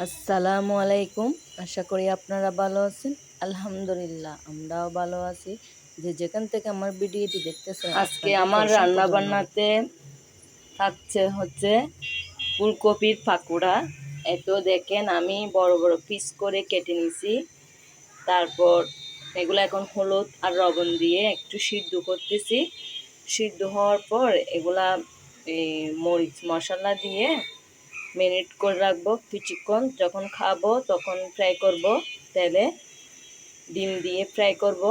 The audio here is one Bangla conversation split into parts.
আসসালামু আলাইকুম। আশা করি আপনারা ভালো আছেন। আলহামদুলিল্লাহ আমরাও ভালো আছি। যে যেখান থেকে আমার ভিডিওটি দেখতেছেন আজকে আমার রান্না বান্নাতে থাকছে ফুলকপির পাকোড়া। এতো দেখেন আমি বড় বড় পিস করে কেটে নিছি। তারপর এগুলো এখন হলুদ আর লবণ দিয়ে একটু সিদ্ধ করতেছি। সিদ্ধ হওয়ার পর এগুলা মরিচ মশলা দিয়ে মেরিনেট করে রাখবো কিছুক্ষণ। যখন খাবো তখন ফ্রাই করব, তেলে ডিম দিয়ে ফ্রাই করব।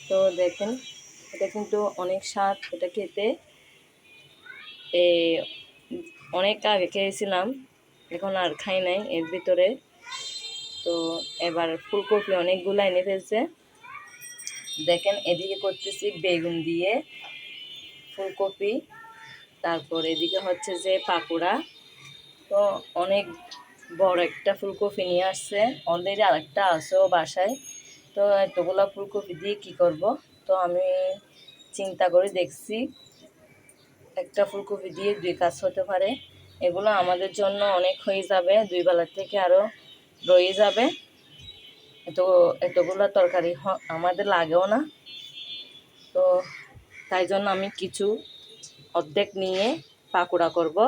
তো দেখেন এটা কিন্তু অনেক স্বাদ, এটা খেতে অনেক আগে খেয়েছিলাম, এখন আর খাই নাই এর ভিতরে। তো এবার ফুলকপি অনেকগুলো এনে ফেলছে। দেখেন এদিকে করতেছি বেগুন দিয়ে ফুলকপি, তারপর এদিকে হচ্ছে যে পাকোড়া। তো অনেক বড় একটা ফুলকপি নিয়ে আসছে, অলরেডি আরেকটা আছেও বাসায়। তো এতগুলো ফুলকপি দিয়ে কি করব, তো আমি চিন্তা করে দেখছি একটা ফুলকপি দিয়ে দুই কাজ হতে পারে। এগুলো আমাদের জন্য অনেক হয়ে যাবে, দুই বেলার থেকে আরও রয়ে যাবে। এতগুলো তরকারি আমাদের লাগেও না। তো তাই জন্য আমি কিছু অর্ধেক নিয়ে পাকোড়া করব,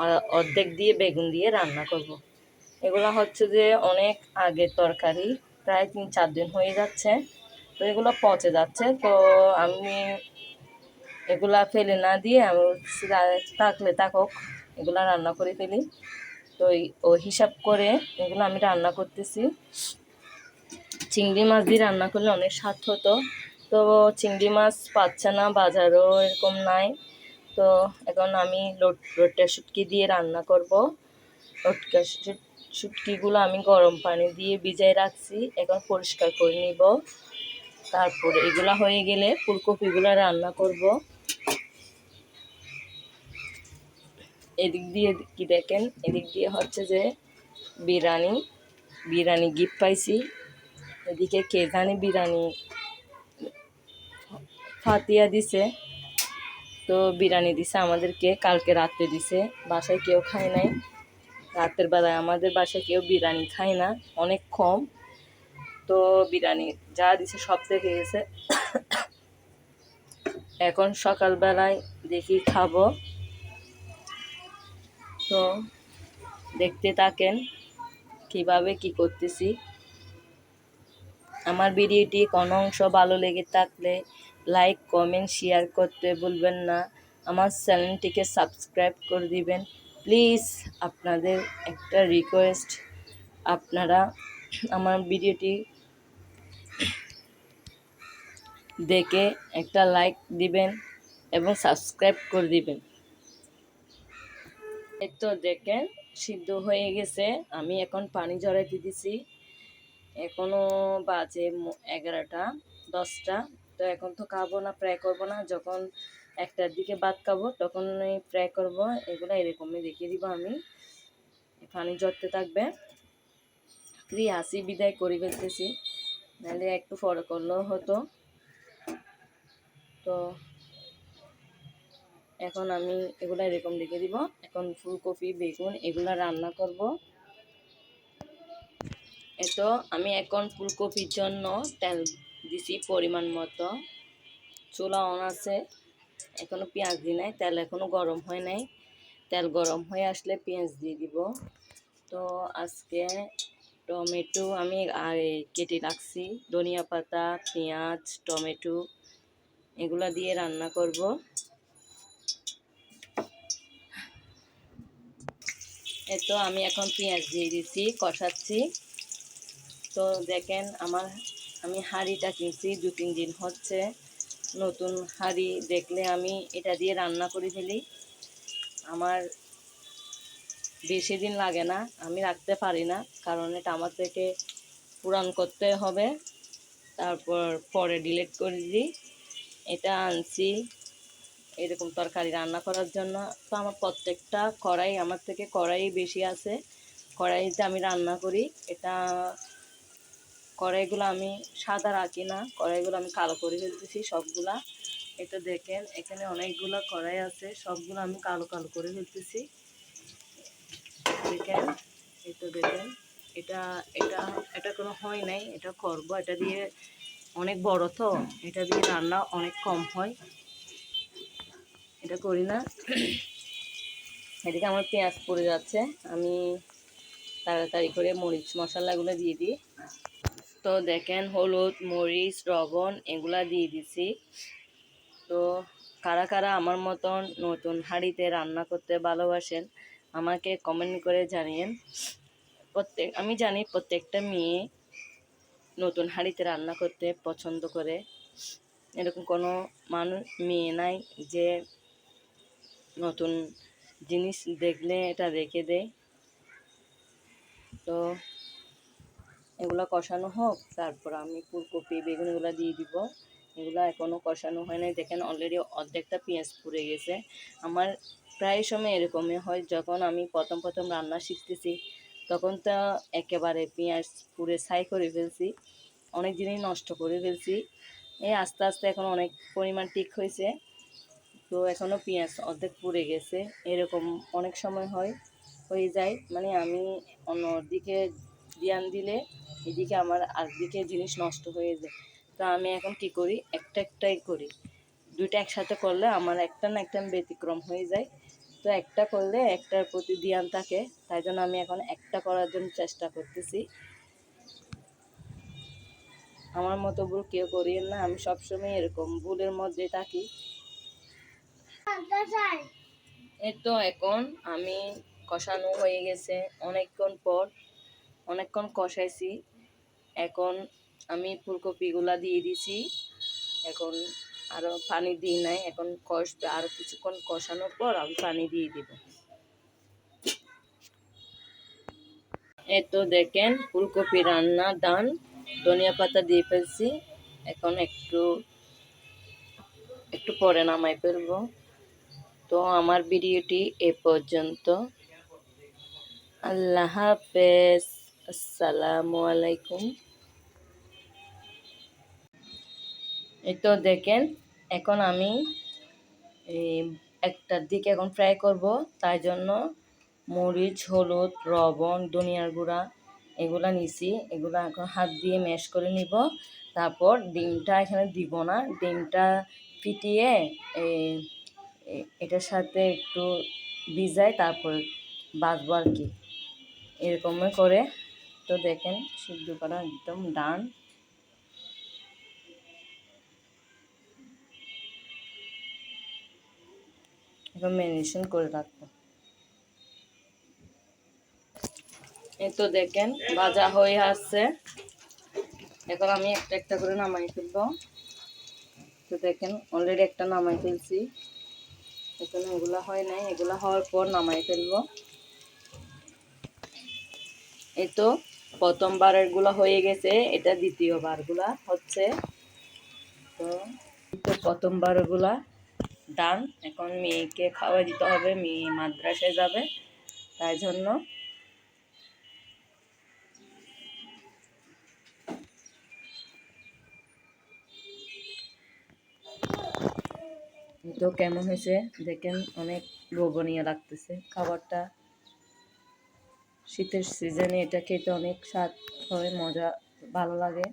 আর অর্ধেক দিয়ে বেগুন দিয়ে রান্না করব। এগুলো হচ্ছে যে অনেক আগের তরকারি, প্রায় 3-4 দিন হয়ে যাচ্ছে। তো এগুলো পচে যাচ্ছে। তো আমি এগুলা ফেলে না দিয়ে আমি থাকলে থাকুক, এগুলা রান্না করে ফেলি। তো ও হিসাব করে এগুলো আমি রান্না করতেছি। চিংড়ি মাছ দিয়ে রান্না করলে অনেক স্বাদ হতো, তো চিংড়ি মাছ পাচ্ছে না, বাজারও এরকম নাই। তো এখন আমি লটকা শুটকি দিয়ে রান্না করব। লটকা শুটকিগুলো আমি গরম পানি দিয়ে ভিজাই রাখছি, এখন পরিষ্কার করে নিব। তারপর এগুলা হয়ে গেলে ফুলকপিগুলো রান্না করব। এদিক দিয়ে কি দেখেন, এদিক দিয়ে হচ্ছে যে বিরিয়ানি গিফট পাইছি। এদিকে কে জানি বিরিয়ানি ফাতিয়া দিছে। তো বিরিয়ানি দিছে আমাদেরকে, কালকে রাত্রে দিছে, বাসায় কেউ খায় নাই। রাতের বেলায় আমাদের বাসায় কেউ বিরিয়ানি খায় না, অনেক কম। তো বিরিয়ানি যা দিছে সব থেকে গেছে। এখন সকালবেলায় দেখি খাবো। তো দেখতে থাকেন কিভাবে কি করতেছি। আমার ভিডিওটি কোনো অংশ ভালো লেগে থাকলে লাইক কমেন্ট শেয়ার করতে ভুলবেন না। আমার চ্যানেলটিকে সাবস্ক্রাইব করে দিবেন প্লিজ। আপনাদের একটা রিকোয়েস্ট, আপনারা আমার ভিডিওটি দেখে একটা লাইক দিবেন এবং সাবস্ক্রাইব করে দিবেন। এই তো দেখেন সিদ্ধ হয়ে গেছে, আমি এখন পানি ঝরাইতে দিছি। এখনও বাজে 11টা 10টা। তো এখন তো খাবো না, ফ্রাই করবো না, যখন 1টার দিকে ভাত খাবো তখন ফ্রাই করবো। এগুলো এরকমই দেখিয়ে দিব আমি, পানি ঝরতে থাকবে। ফ্রি হাসি বিদায় করে ফেলতেছি, নাহলে একটু পরে করলেও হতো। তো এখন আমি এগুলো এরকম রেখে দিব। এখন ফুলকপি বেগুন এগুলো রান্না করব। এতো আমি এখন ফুলকপির জন্য তেল দিছি পরিমাণ মতো, চুলা অন আছে, এখনো পেঁয়াজ দিই নাই, তেল এখনো গরম হয় নাই। তেল গরম হয়ে আসলে পেঁয়াজ দিয়ে দিব। তো আজকে টমেটো আমি কেটে রাখছি, ধনিয়া পাতা, পেঁয়াজ, টমেটো এগুলা দিয়ে রান্না করব। এতো আমি এখন পেঁয়াজ দিয়ে দিছি, কষাচ্ছি। তো দেখেন আমি হাঁড়িটা কিনছি 2-3 দিন হচ্ছে, নতুন হাঁড়ি দেখলে আমি এটা দিয়ে রান্না করে ফেলি। আমার বেশি দিন লাগে না, আমি রাখতে পারি না, কারণ এটা আমার থেকে পুরান করতে হবে, তারপর পরে ডিলিট করে দিই। এটা আনছি এরকম তরকারি রান্না করার জন্য। তো আমার প্রত্যেকটা কড়াই, আমার থেকে কড়াই বেশি আছে, কড়াইতে আমি রান্না করি। এটা কড়াইগুলো আমি সাদা রাখি না, কড়াইগুলো আমি কালো করে ফেলতেছি সবগুলা। এটা দেখেন এখানে অনেকগুলো কড়াই আছে, সবগুলো আমি কালো কালো করে ফেলতেছি। দেখেন তো দেখেন এটা এটা এটা কোনো হয় নাই, এটা করবো। এটা দিয়ে অনেক বড় তো, এটা দিয়ে রান্না অনেক কম হয়, এটা করি না। এদিকে আমার পেঁয়াজ পড়ে যাচ্ছে, আমি তাড়াতাড়ি করে মরিচ মশলাগুলো দিয়ে দিই। তো দেখেন হলুদ মরিচ লবণ এগুলা দিয়ে দিছি। তো কারা কারা আমার মতন নতুন হাঁড়িতে রান্না করতে ভালোবাসেন আমাকে কমেন্ট করে জানিয়েন। আমি জানি প্রত্যেকটা মেয়ে নতুন হাঁড়িতে রান্না করতে পছন্দ করে, এরকম কোনো মেয়ে নাই যে নতুন জিনিস দেখলে এটা রেখে দেয়। তো এগুলো কষানো হোক, তারপর আমি ফুলকপি বেগুন এগুলো দিয়ে দিব। এগুলো এখনও কষানো হয় নাই, দেখেন অলরেডি অর্ধেকটা পেঁয়াজ পুড়ে গেছে। আমার প্রায় সময় এরকমই হয়, যখন আমি প্রথম প্রথম রান্না শিখতেছি তখন তো একেবারে পেঁয়াজ পুড়ে ছাই করে ফেলছি, অনেক জিনিস নষ্ট করে ফেলছি। এই আস্তে আস্তে এখন অনেক পরিমাণ ঠিক হয়েছে। তো এখনও পেঁয়াজ অর্ধেক পুড়ে গেছে, এরকম অনেক সময় হয়ে যায়। মানে আমি অন্য দিকে ধ্যান দিলে এদিকে আমার আরেকদিকে জিনিস নষ্ট হয়ে যায়। তো আমি এখন কি করি, একটাই করি। দুইটা একসাথে করলে আমার একটা না একটা ব্যতিক্রম হয়ে যায়। তো একটা করলে একটার প্রতি ধ্যান থাকে, তাই জন্য আমি এখন একটা করার জন্য চেষ্টা করতেছি। আমার মতো ভুল কেউ করিয়েন না, আমি সবসময় এরকম ভুলের মধ্যে থাকি। এই তো এখন আমি কষানো হয়ে গেছে অনেকক্ষণ কষাইছি। এখন আমি ফুলকপিগুলা দিয়ে দিছি, এখন আরও পানি দিই নাই, এখন কষবে, আরও কিছুক্ষণ কষানোর পর আমি পানি দিয়ে দিব। এই তো দেখেন ফুলকপি রান্না ডান, ধনিয়া পাতা দিয়ে ফেলছি। এখন একটু পরে নামাই ফেলবো। তো আমার ভিডিওটি এ পর্যন্ত। আল্লাহ হাফেজ, আসসালামু আলাইকুম। এই তো দেখেন এখন আমি একটার দিকে এখন ফ্রাই করব, তাই জন্য মরিচ হলুদ লবণ ধনিয়ার গুঁড়া এগুলা নিছি, এগুলা এখন হাত দিয়ে ম্যাশ করে নিব। তারপর ডিমটা এখানে দিব না, ডিমটা ফিটিয়ে এটার সাথে একটু ভিজাই তারপর বাজবো আর কি, এরকমই করে। তো দেখেন সিদ্ধ করা একদম ডান। এখন ম্যারিনেশন করে রাখবো। এই তো দেখেন ভাজা হয়ে আসছে, এখন আমি একটা একটা করে নামাই ফেলবো। তো দেখেন অলরেডি একটা নামাই ফেলছি, এখানে এগুলা হয় নাই, এগুলা হওয়ার পর নামাই ফেলবো। এই তো প্রথমবারের গুলা হয়ে গেছে, এটা দ্বিতীয়বার গুলা হচ্ছে। তো প্রথমবার গুলা ডান, এখন মেয়েকে খাওয়া দিতে হবে, মেয়ে মাদ্রাসায় যাবে, তাই জন্য। তো কেমন হয়েছে দেখেন, অনেক লোভনীয় লাগতেছে খাবারটা। শীতের সিজনে এটা খেতে অনেক স্বাদ হয়, মজা ভালো লাগে।